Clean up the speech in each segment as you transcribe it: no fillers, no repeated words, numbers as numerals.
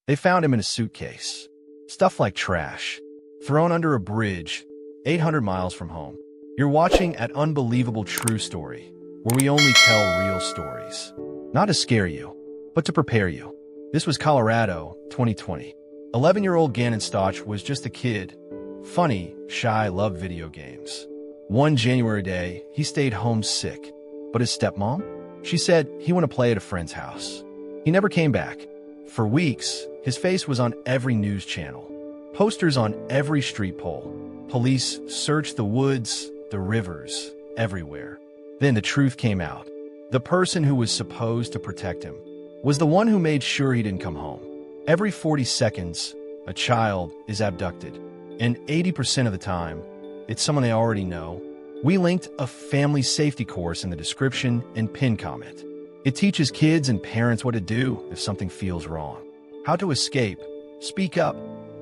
They found him in a suitcase, stuffed like trash, thrown under a bridge, 800 miles from home. You're watching an unbelievable true story, where we only tell real stories. Not to scare you, but to prepare you. This was Colorado, 2020. 11-year-old Gannon Stauch was just a kid. Funny, shy, loved video games. One January day, he stayed home sick. But his stepmom? She said he went to play at a friend's house. He never came back. For weeks, his face was on every news channel. Posters on every street pole. Police searched the woods, the rivers, everywhere. Then the truth came out. The person who was supposed to protect him was the one who made sure he didn't come home. Every 40 seconds, a child is abducted. And 80% of the time, it's someone they already know. We linked a family safety course in the description and pin comment. It teaches kids and parents what to do if something feels wrong. How to escape, speak up,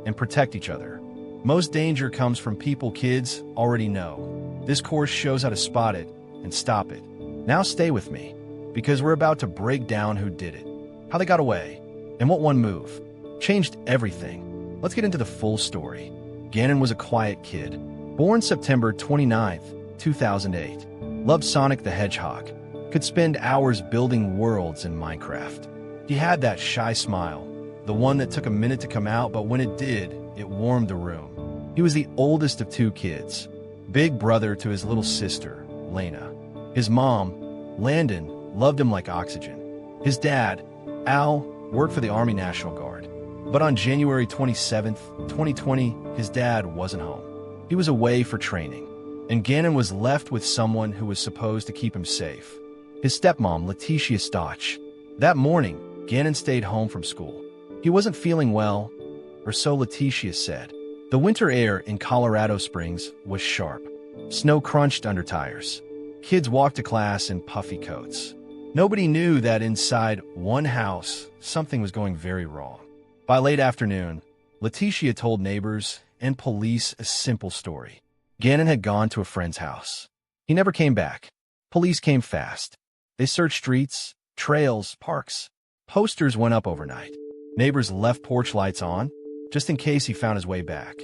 and protect each other. Most danger comes from people kids already know. This course shows how to spot it and stop it. Now stay with me, because we're about to break down who did it, how they got away, and what one move changed everything. Let's get into the full story. Gannon was a quiet kid, born September 29th, 2008. Loved Sonic the Hedgehog. Could spend hours building worlds in Minecraft. He had that shy smile, the one that took a minute to come out, but when it did, it warmed the room. He was the oldest of two kids, big brother to his little sister, Lena. His mom, Landon, loved him like oxygen. His dad, Al, worked for the Army National Guard. But on January 27th, 2020, his dad wasn't home. He was away for training, and Gannon was left with someone who was supposed to keep him safe. His stepmom, Letitia Stauch. That morning, Gannon stayed home from school. He wasn't feeling well, or so Letitia said. The winter air in Colorado Springs was sharp. Snow crunched under tires. Kids walked to class in puffy coats. Nobody knew that inside one house, something was going very wrong. By late afternoon, Letitia told neighbors and police a simple story. Gannon had gone to a friend's house. He never came back. Police came fast. They searched streets, trails, parks. Posters went up overnight. Neighbors left porch lights on, just in case he found his way back.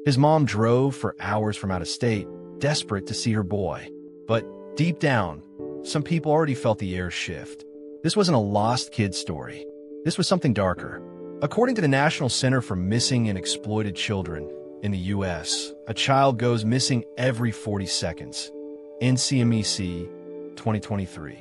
His mom drove for hours from out of state, desperate to see her boy. But deep down, some people already felt the air shift. This wasn't a lost kid story. This was something darker. According to the National Center for Missing and Exploited Children in the U.S., a child goes missing every 40 seconds. NCMEC 2023.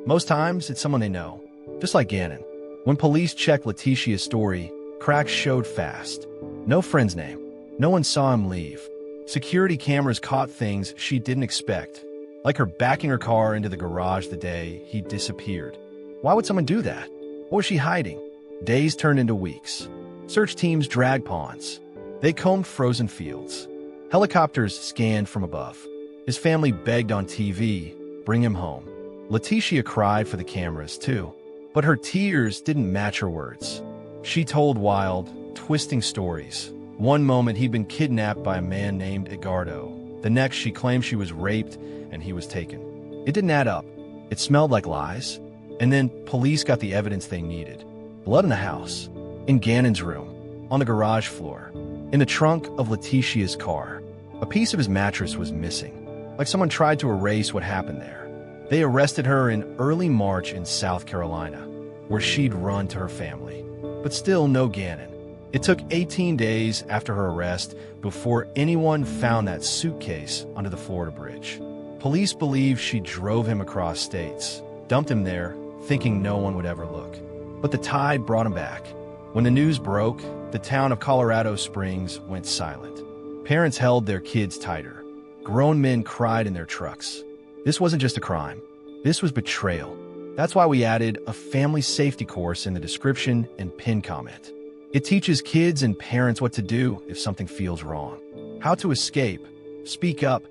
Most times, it's someone they know, just like Gannon. When police checked Letitia's story, cracks showed fast. No friend's name. No one saw him leave. Security cameras caught things she didn't expect, like her backing her car into the garage the day he disappeared. Why would someone do that? What was she hiding? Days turned into weeks. Search teams dragged ponds. They combed frozen fields. Helicopters scanned from above. His family begged on TV, bring him home. Letitia cried for the cameras, too. But her tears didn't match her words. She told wild, twisting stories. One moment he'd been kidnapped by a man named Edgardo. The next she claimed she was raped and he was taken. It didn't add up. It smelled like lies. And then police got the evidence they needed. Blood in the house, in Gannon's room, on the garage floor, in the trunk of Letitia's car. A piece of his mattress was missing, like someone tried to erase what happened there. They arrested her in early March in South Carolina, where she'd run to her family. But still no Gannon. It took 18 days after her arrest before anyone found that suitcase under the Florida bridge. Police believe she drove him across states, dumped him there, thinking no one would ever look. But the tide brought him back. When the news broke, the town of Colorado Springs went silent. Parents held their kids tighter. Grown men cried in their trucks. This wasn't just a crime. This was betrayal. That's why we added a family safety course in the description and pin comment. It teaches kids and parents what to do if something feels wrong, how to escape, speak up,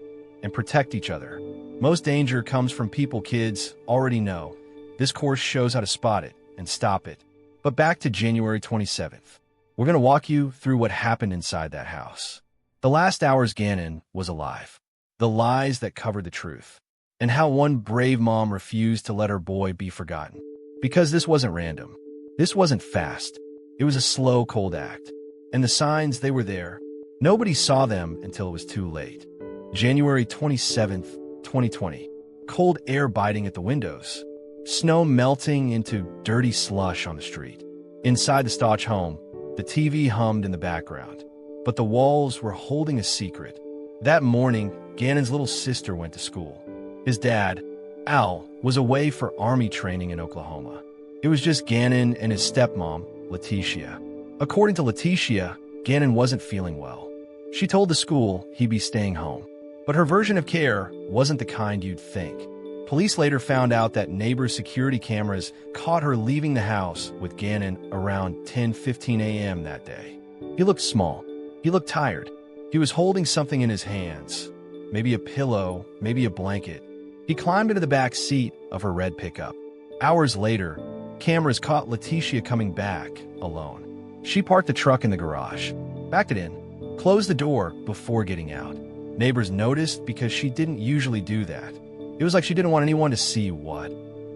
and protect each other. Most danger comes from people kids already know. This course shows how to spot it and stop it. But back to January 27th. We're going to walk you through what happened inside that house. The last hours Gannon was alive. The lies that covered the truth. And how one brave mom refused to let her boy be forgotten. Because this wasn't random. This wasn't fast. It was a slow, cold act. And the signs, they were there. Nobody saw them until it was too late. January 27th, 2020. Cold air biting at the windows. Snow melting into dirty slush on the street. Inside the Stauch home, the TV hummed in the background. But the walls were holding a secret. That morning, Gannon's little sister went to school. His dad, Al, was away for Army training in Oklahoma. It was just Gannon and his stepmom, Letitia. According to Letitia, Gannon wasn't feeling well. She told the school he'd be staying home. But her version of care wasn't the kind you'd think. Police later found out that neighbors' security cameras caught her leaving the house with Gannon around 10:15 a.m. that day. He looked small. He looked tired. He was holding something in his hands. Maybe a pillow, maybe a blanket. He climbed into the back seat of her red pickup. Hours later, cameras caught Letitia coming back alone. She parked the truck in the garage, backed it in, closed the door before getting out. Neighbors noticed because she didn't usually do that. It was like she didn't want anyone to see what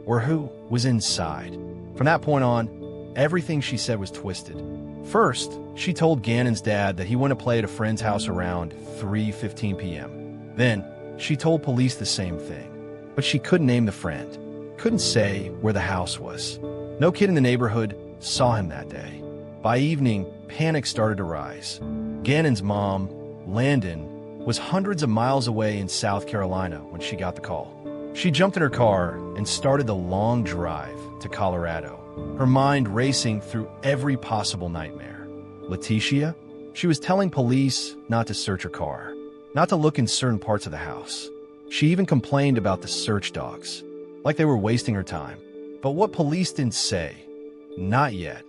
or who was inside. From that point on, everything she said was twisted. First, she told Gannon's dad that he went to play at a friend's house around 3:15 p.m. Then, she told police the same thing. But she couldn't name the friend, couldn't say where the house was. No kid in the neighborhood saw him that day. By evening, panic started to rise. Gannon's mom, Landon, was hundreds of miles away in South Carolina when she got the call. She jumped in her car and started the long drive to Colorado, her mind racing through every possible nightmare. Letitia? She was telling police not to search her car, not to look in certain parts of the house. She even complained about the search dogs, like they were wasting her time. But what police didn't say, not yet,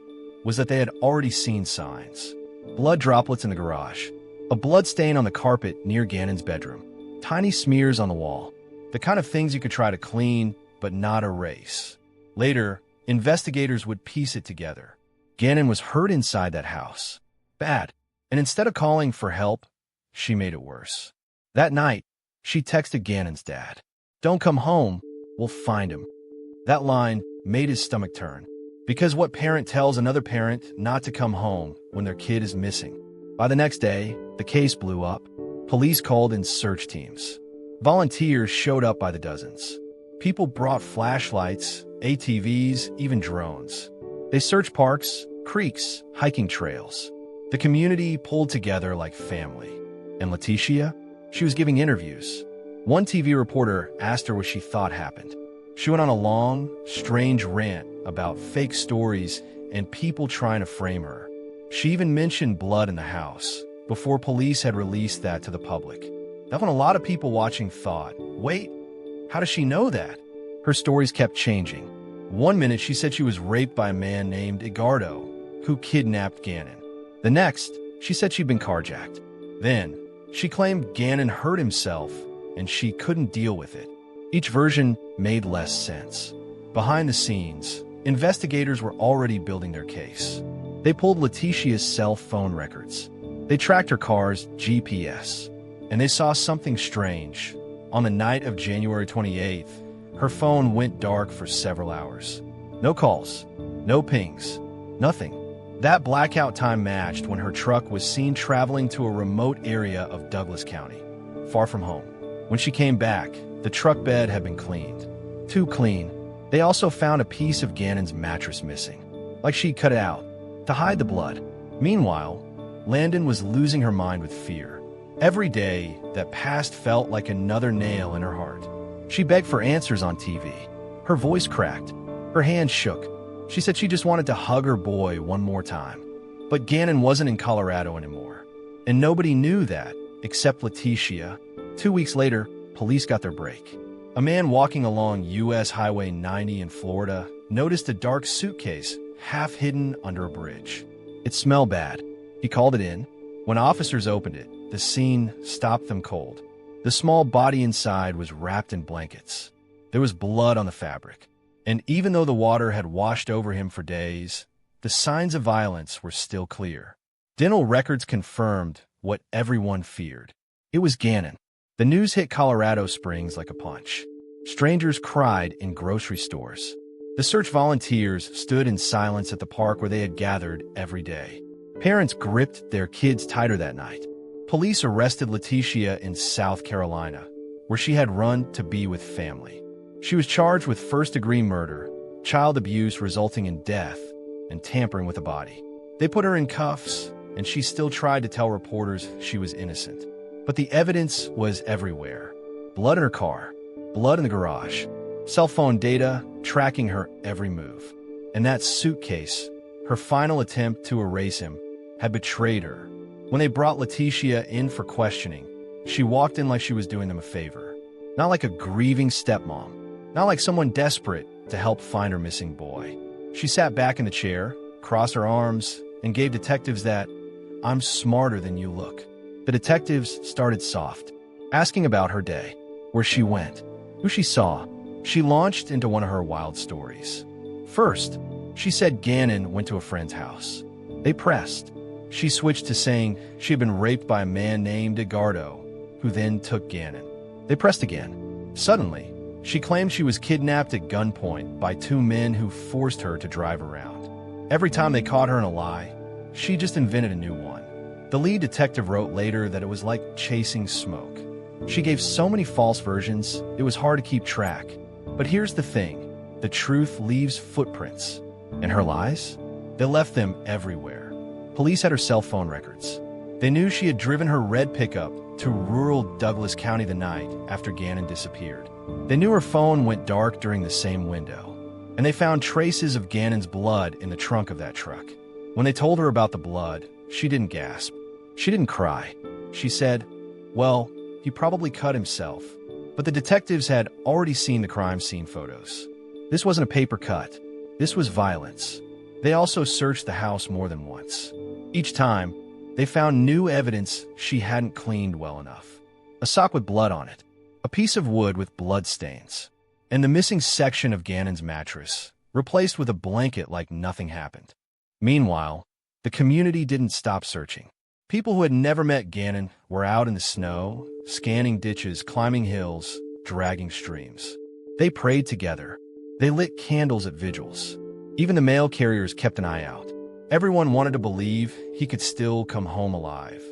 was that they had already seen signs. Blood droplets in the garage, a blood stain on the carpet near Gannon's bedroom, tiny smears on the wall, the kind of things you could try to clean but not erase. Later, investigators would piece it together. Gannon was hurt inside that house. Bad. And instead of calling for help, she made it worse. That night, she texted Gannon's dad, "Don't come home, we'll find him." That line made his stomach turn. Because what parent tells another parent not to come home when their kid is missing? By the next day, the case blew up. Police called in search teams. Volunteers showed up by the dozens. People brought flashlights, ATVs, even drones. They searched parks, creeks, hiking trails. The community pulled together like family. And Letitia? She was giving interviews. One TV reporter asked her what she thought happened. She went on a long, strange rant about fake stories and people trying to frame her. She even mentioned blood in the house before police had released that to the public. That's when a lot of people watching thought, wait, how does she know that? Her stories kept changing. One minute she said she was raped by a man named Edgardo, who kidnapped Gannon. The next, she said she'd been carjacked. Then, she claimed Gannon hurt himself and she couldn't deal with it. Each version made less sense. Behind the scenes, investigators were already building their case. They pulled Letitia's cell phone records. They tracked her car's GPS. And they saw something strange. On the night of January 28th, her phone went dark for several hours. No calls, no pings, nothing. That blackout time matched when her truck was seen traveling to a remote area of Douglas County, far from home. When she came back, the truck bed had been cleaned. Too clean. They also found a piece of Gannon's mattress missing, like she'd cut it out to hide the blood. Meanwhile, Landon was losing her mind with fear. Every day that passed felt like another nail in her heart. She begged for answers on TV. Her voice cracked. Her hands shook. She said she just wanted to hug her boy one more time. But Gannon wasn't in Colorado anymore. And nobody knew that, except Letitia. 2 weeks later, police got their break. A man walking along U.S. Highway 90 in Florida noticed a dark suitcase half hidden under a bridge. It smelled bad. He called it in. When officers opened it, the scene stopped them cold. The small body inside was wrapped in blankets. There was blood on the fabric. And even though the water had washed over him for days, the signs of violence were still clear. Dental records confirmed what everyone feared. It was Gannon. The news hit Colorado Springs like a punch. Strangers cried in grocery stores. The search volunteers stood in silence at the park where they had gathered every day. Parents gripped their kids tighter that night. Police arrested Leticia in South Carolina, where she had run to be with family. She was charged with first-degree murder, child abuse resulting in death, and tampering with a body. They put her in cuffs, and she still tried to tell reporters she was innocent. But the evidence was everywhere. Blood in her car, blood in the garage, cell phone data tracking her every move. And that suitcase, her final attempt to erase him, had betrayed her. When they brought Leticia in for questioning, she walked in like she was doing them a favor. Not like a grieving stepmom, not like someone desperate to help find her missing boy. She sat back in the chair, crossed her arms, and gave detectives that, "I'm smarter than you look." The detectives started soft, asking about her day, where she went, who she saw. She launched into one of her wild stories. First, she said Gannon went to a friend's house. They pressed. She switched to saying she had been raped by a man named Edgardo, who then took Gannon. They pressed again. Suddenly, she claimed she was kidnapped at gunpoint by two men who forced her to drive around. Every time they caught her in a lie, she just invented a new one. The lead detective wrote later that it was like chasing smoke. She gave so many false versions, it was hard to keep track. But here's the thing, the truth leaves footprints. And her lies? They left them everywhere. Police had her cell phone records. They knew she had driven her red pickup to rural Douglas County the night after Gannon disappeared. They knew her phone went dark during the same window. And they found traces of Gannon's blood in the trunk of that truck. When they told her about the blood, she didn't gasp. She didn't cry. She said, "Well, he probably cut himself." But the detectives had already seen the crime scene photos. This wasn't a paper cut. This was violence. They also searched the house more than once. Each time, they found new evidence she hadn't cleaned well enough. A sock with blood on it, a piece of wood with blood stains, and the missing section of Gannon's mattress, replaced with a blanket like nothing happened. Meanwhile, the community didn't stop searching. People who had never met Gannon were out in the snow, scanning ditches, climbing hills, dragging streams. They prayed together. They lit candles at vigils. Even the mail carriers kept an eye out. Everyone wanted to believe he could still come home alive.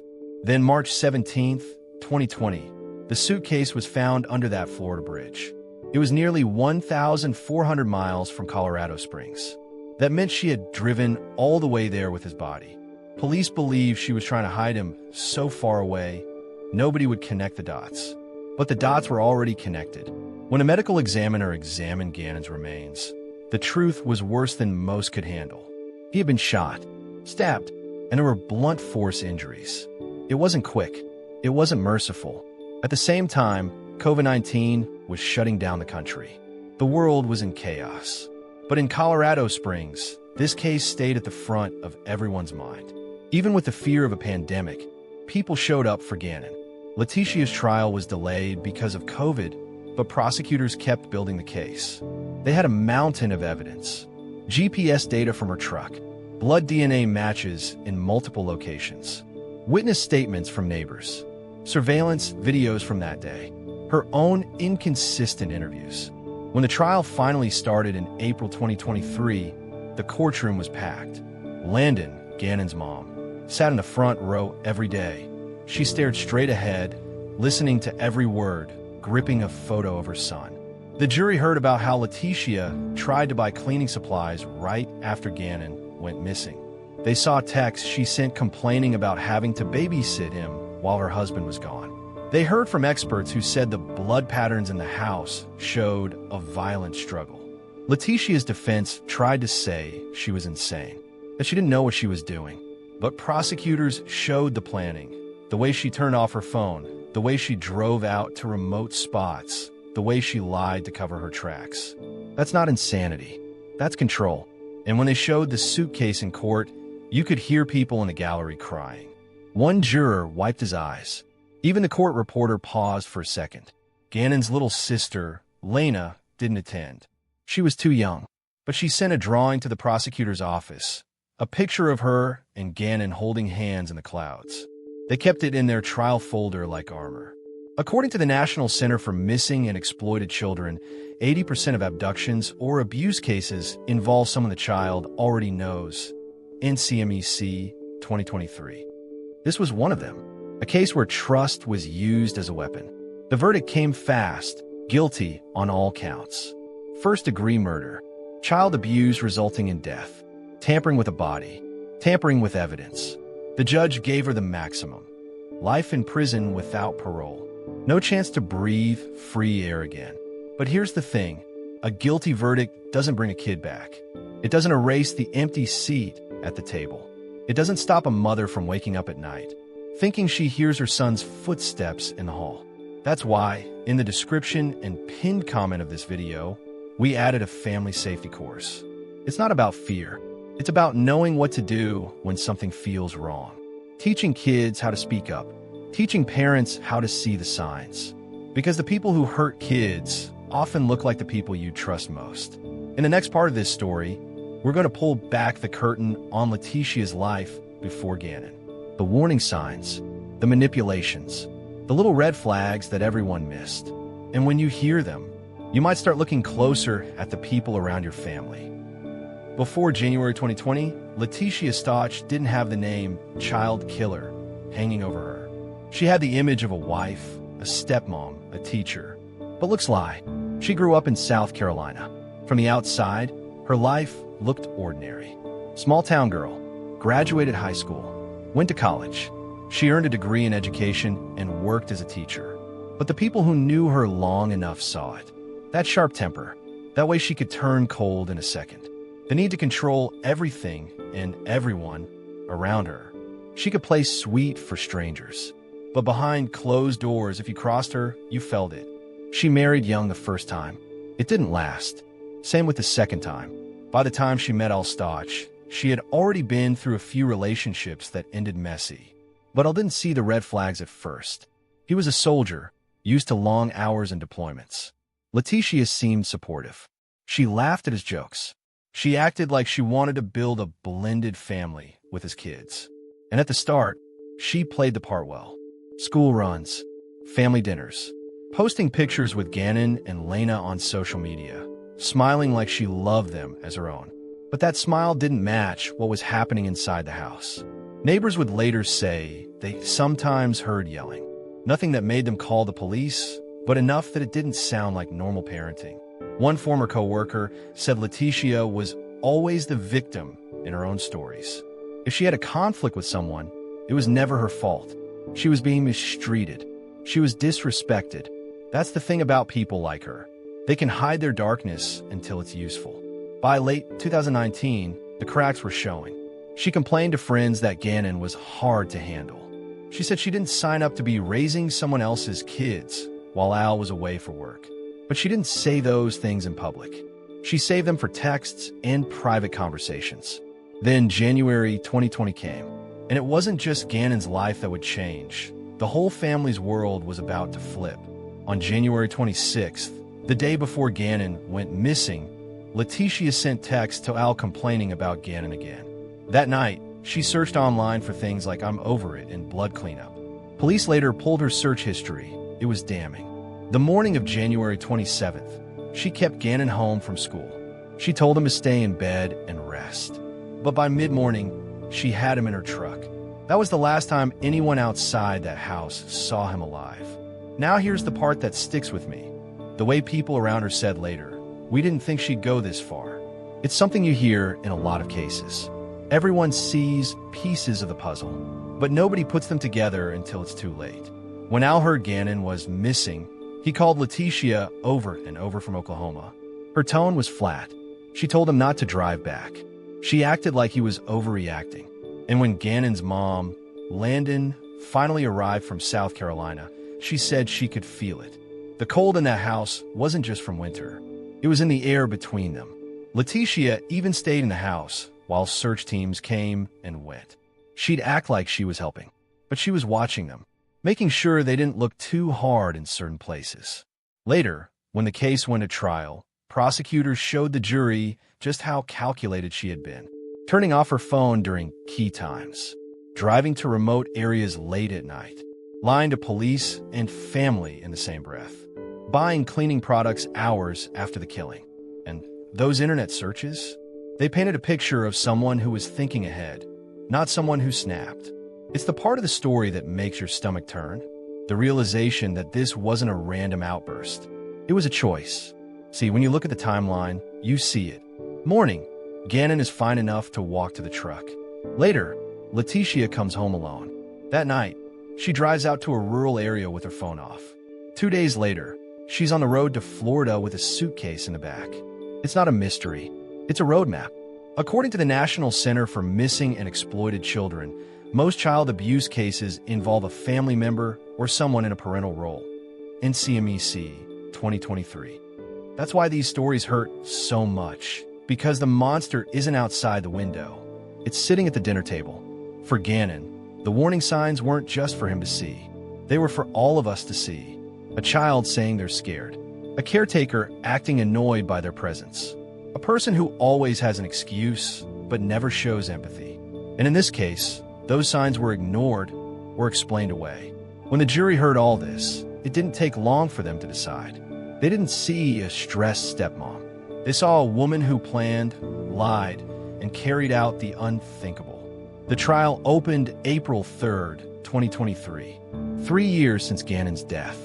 Then March 17th, 2020, the suitcase was found under that Florida bridge. It was nearly 1,400 miles from Colorado Springs. That meant she had driven all the way there with his body. Police believe she was trying to hide him so far away, nobody would connect the dots. But the dots were already connected. When a medical examiner examined Gannon's remains, the truth was worse than most could handle. He had been shot, stabbed, and there were blunt force injuries. It wasn't quick. It wasn't merciful. At the same time, COVID-19 was shutting down the country. The world was in chaos. But in Colorado Springs, this case stayed at the front of everyone's mind. Even with the fear of a pandemic, people showed up for Gannon. Leticia's trial was delayed because of COVID, but prosecutors kept building the case. They had a mountain of evidence. GPS data from her truck, blood DNA matches in multiple locations, witness statements from neighbors, surveillance videos from that day, her own inconsistent interviews. When the trial finally started in April 2023, the courtroom was packed. Landon, Gannon's mom, sat in the front row every day. She stared straight ahead, listening to every word, gripping a photo of her son. The jury heard about how Leticia tried to buy cleaning supplies right after Gannon went missing. They saw texts she sent complaining about having to babysit him while her husband was gone. They heard from experts who said the blood patterns in the house showed a violent struggle. Leticia's defense tried to say she was insane, that she didn't know what she was doing. But prosecutors showed the planning, the way she turned off her phone, the way she drove out to remote spots, the way she lied to cover her tracks. That's not insanity. That's control. And when they showed the suitcase in court, you could hear people in the gallery crying. One juror wiped his eyes. Even the court reporter paused for a second. Gannon's little sister, Lena, didn't attend. She was too young, but she sent a drawing to the prosecutor's office, a picture of her and Gannon holding hands in the clouds. They kept it in their trial folder like armor. According to the National Center for Missing and Exploited Children, 80% of abductions or abuse cases involve someone the child already knows. NCMEC 2023. This was one of them, a case where trust was used as a weapon. The verdict came fast, guilty on all counts. First-degree murder, child abuse resulting in death, tampering with a body, tampering with evidence. The judge gave her the maximum. Life in prison without parole. No chance to breathe free air again. But here's the thing. A guilty verdict doesn't bring a kid back. It doesn't erase the empty seat at the table. It doesn't stop a mother from waking up at night, thinking she hears her son's footsteps in the hall. That's why, in the description and pinned comment of this video, we added a family safety course. It's not about fear. It's about knowing what to do when something feels wrong. Teaching kids how to speak up. Teaching parents how to see the signs. Because the people who hurt kids often look like the people you trust most. In the next part of this story, we're going to pull back the curtain on Letitia's life before Gannon. The warning signs, the manipulations, the little red flags that everyone missed. And when you hear them, you might start looking closer at the people around your family. Before January 2020, Letitia Stauch didn't have the name child killer hanging over her. She had the image of a wife, a stepmom, a teacher. But looks lie. She grew up in South Carolina. From the outside, her life looked ordinary. Small-town girl, graduated high school, went to college. She earned a degree in education and worked as a teacher. But the people who knew her long enough saw it. That sharp temper, that way she could turn cold in a second. The need to control everything and everyone around her. She could play sweet for strangers. But behind closed doors, if you crossed her, you felt it. She married young the first time. It didn't last. Same with the second time. By the time she met Al Stauch, she had already been through a few relationships that ended messy. But Al didn't see the red flags at first. He was a soldier, used to long hours and deployments. Letitia seemed supportive. She laughed at his jokes. She acted like she wanted to build a blended family with his kids. And at the start, she played the part well. School runs, family dinners, posting pictures with Gannon and Lena on social media, smiling like she loved them as her own. But that smile didn't match what was happening inside the house. Neighbors would later say they sometimes heard yelling. Nothing that made them call the police, but enough that it didn't sound like normal parenting. One former co-worker said Letitia was always the victim in her own stories. If she had a conflict with someone, it was never her fault. She was being mistreated. She was disrespected. That's the thing about people like her. They can hide their darkness until it's useful. By late 2019, the cracks were showing. She complained to friends that Gannon was hard to handle. She said she didn't sign up to be raising someone else's kids while Al was away for work. But she didn't say those things in public. She saved them for texts and private conversations. Then January 2020 came. And it wasn't just Gannon's life that would change. The whole family's world was about to flip. On January 26th, the day before Gannon went missing, Letitia sent texts to Al complaining about Gannon again. That night, she searched online for things like "I'm over it" and "blood cleanup." Police later pulled her search history. It was damning. The morning of January 27th, she kept Gannon home from school. She told him to stay in bed and rest. But by mid-morning, she had him in her truck. That was the last time anyone outside that house saw him alive. Now here's the part that sticks with me. The way people around her said later, "We didn't think she'd go this far." It's something you hear in a lot of cases. Everyone sees pieces of the puzzle, but nobody puts them together until it's too late. When Al heard Gannon was missing, he called Letitia over and over from Oklahoma. Her tone was flat. She told him not to drive back. She acted like he was overreacting. And when Gannon's mom, Landon, finally arrived from South Carolina, she said she could feel it. The cold in that house wasn't just from winter. It was in the air between them. Letitia even stayed in the house while search teams came and went. She'd act like she was helping, but she was watching them, making sure they didn't look too hard in certain places. Later, when the case went to trial, prosecutors showed the jury just how calculated she had been. Turning off her phone during key times, driving to remote areas late at night, lying to police and family in the same breath, buying cleaning products hours after the killing. And those internet searches, they painted a picture of someone who was thinking ahead, not someone who snapped. It's the part of the story that makes your stomach turn, the realization that this wasn't a random outburst. It was a choice. See, when you look at the timeline, you see it. Morning, Gannon is fine enough to walk to the truck. Later, Letitia comes home alone. That night, she drives out to a rural area with her phone off. 2 days later, she's on the road to Florida with a suitcase in the back. It's not a mystery. It's a roadmap. According to the National Center for Missing and Exploited Children, most child abuse cases involve a family member or someone in a parental role. NCMEC 2023. That's why these stories hurt so much, because the monster isn't outside the window. It's sitting at the dinner table. For Gannon, the warning signs weren't just for him to see. They were for all of us to see. A child saying they're scared. A caretaker acting annoyed by their presence. A person who always has an excuse, but never shows empathy. And in this case, those signs were ignored or explained away. When the jury heard all this, it didn't take long for them to decide. They didn't see a stressed stepmom. They saw a woman who planned, lied, and carried out the unthinkable. The trial opened April 3rd, 2023, 3 years since Gannon's death.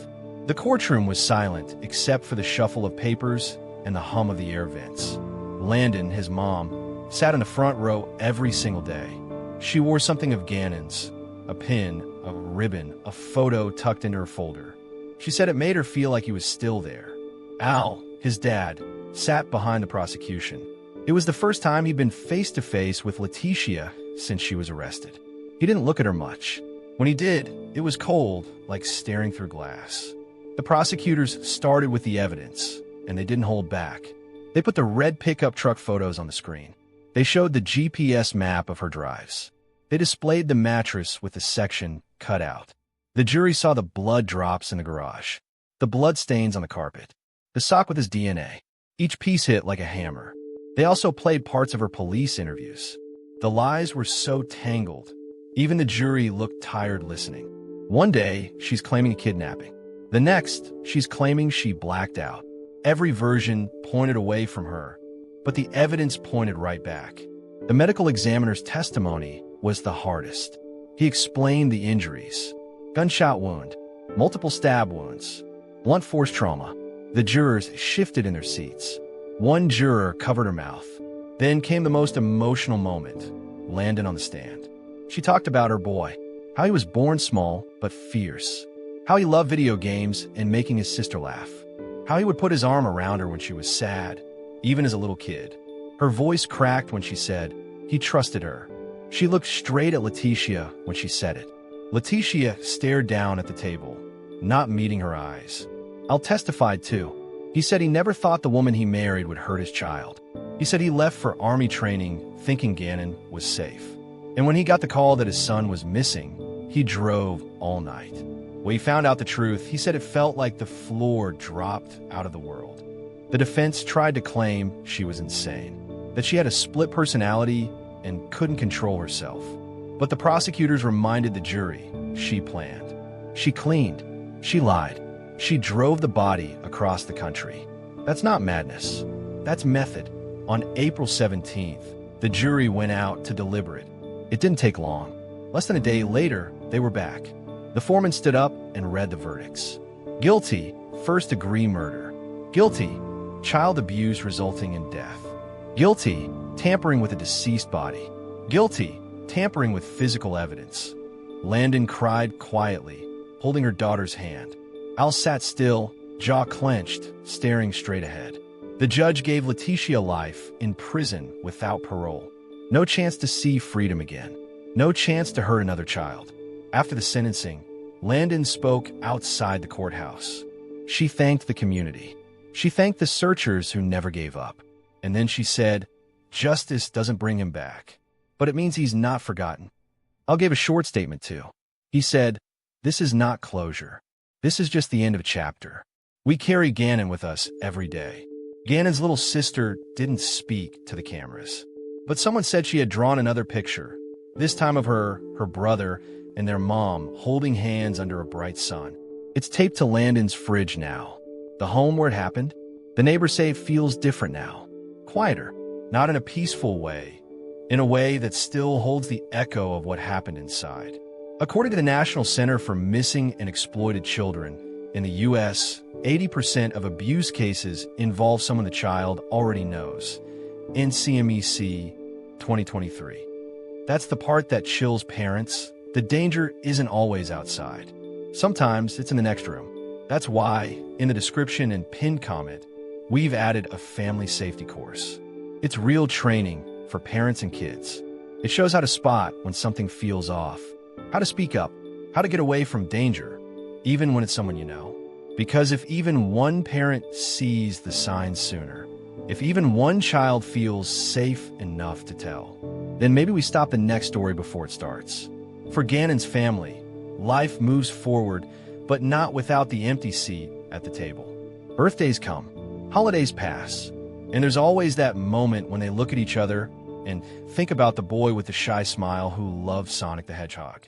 The courtroom was silent except for the shuffle of papers and the hum of the air vents. Landon, his mom, sat in the front row every single day. She wore something of Gannon's, a pin, a ribbon, a photo tucked into her folder. She said it made her feel like he was still there. Al, his dad, sat behind the prosecution. It was the first time he'd been face-to-face with Letitia since she was arrested. He didn't look at her much. When he did, it was cold, like staring through glass. The prosecutors started with the evidence, and they didn't hold back. They put the red pickup truck photos on the screen. They showed the GPS map of her drives. They displayed the mattress with the section cut out. The jury saw the blood drops in the garage, the blood stains on the carpet, the sock with his DNA. Each piece hit like a hammer. They also played parts of her police interviews. The lies were so tangled, even the jury looked tired listening. One day, she's claiming a kidnapping. The next, she's claiming she blacked out. Every version pointed away from her, but the evidence pointed right back. The medical examiner's testimony was the hardest. He explained the injuries. Gunshot wound, multiple stab wounds, blunt force trauma. The jurors shifted in their seats. One juror covered her mouth. Then came the most emotional moment, Landon on the stand. She talked about her boy, how he was born small but fierce, how he loved video games and making his sister laugh, how he would put his arm around her when she was sad, even as a little kid. Her voice cracked when she said he trusted her. She looked straight at Letitia when she said it. Letitia stared down at the table, not meeting her eyes. Al testified too. He said he never thought the woman he married would hurt his child. He said he left for army training thinking Gannon was safe. And when he got the call that his son was missing, he drove all night. When he found out the truth, he said it felt like the floor dropped out of the world. The defense tried to claim she was insane, that she had a split personality and couldn't control herself. But the prosecutors reminded the jury she planned. She cleaned. She lied. She drove the body across the country. That's not madness. That's method. On April 17th, the jury went out to deliberate. It didn't take long. Less than a day later, they were back. The foreman stood up and read the verdicts. Guilty, first-degree murder. Guilty, child abuse resulting in death. Guilty, tampering with a deceased body. Guilty, tampering with physical evidence. Landon cried quietly, holding her daughter's hand. Al sat still, jaw clenched, staring straight ahead. The judge gave Letitia life in prison without parole. No chance to see freedom again. No chance to hurt another child. After the sentencing, Landon spoke outside the courthouse. She thanked the community. She thanked the searchers who never gave up. And then she said, "Justice doesn't bring him back, but it means he's not forgotten." Al gave a short statement too. He said, "This is not closure. This is just the end of a chapter. We carry Gannon with us every day." Gannon's little sister didn't speak to the cameras, but someone said she had drawn another picture, this time of her brother, and their mom holding hands under a bright sun. It's taped to Landon's fridge now. The home where it happened, the neighbors say it feels different now. Quieter, not in a peaceful way, in a way that still holds the echo of what happened inside. According to the National Center for Missing and Exploited Children, in the U.S., 80% of abuse cases involve someone the child already knows. NCMEC 2023. That's the part that chills parents. The danger isn't always outside. Sometimes it's in the next room. That's why, in the description and pinned comment, we've added a family safety course. It's real training for parents and kids. It shows how to spot when something feels off, how to speak up, how to get away from danger, even when it's someone you know. Because if even one parent sees the signs sooner, if even one child feels safe enough to tell, then maybe we stop the next story before it starts. For Gannon's family, life moves forward, but not without the empty seat at the table. Birthdays come, holidays pass, and there's always that moment when they look at each other and think about the boy with the shy smile who loved Sonic the Hedgehog.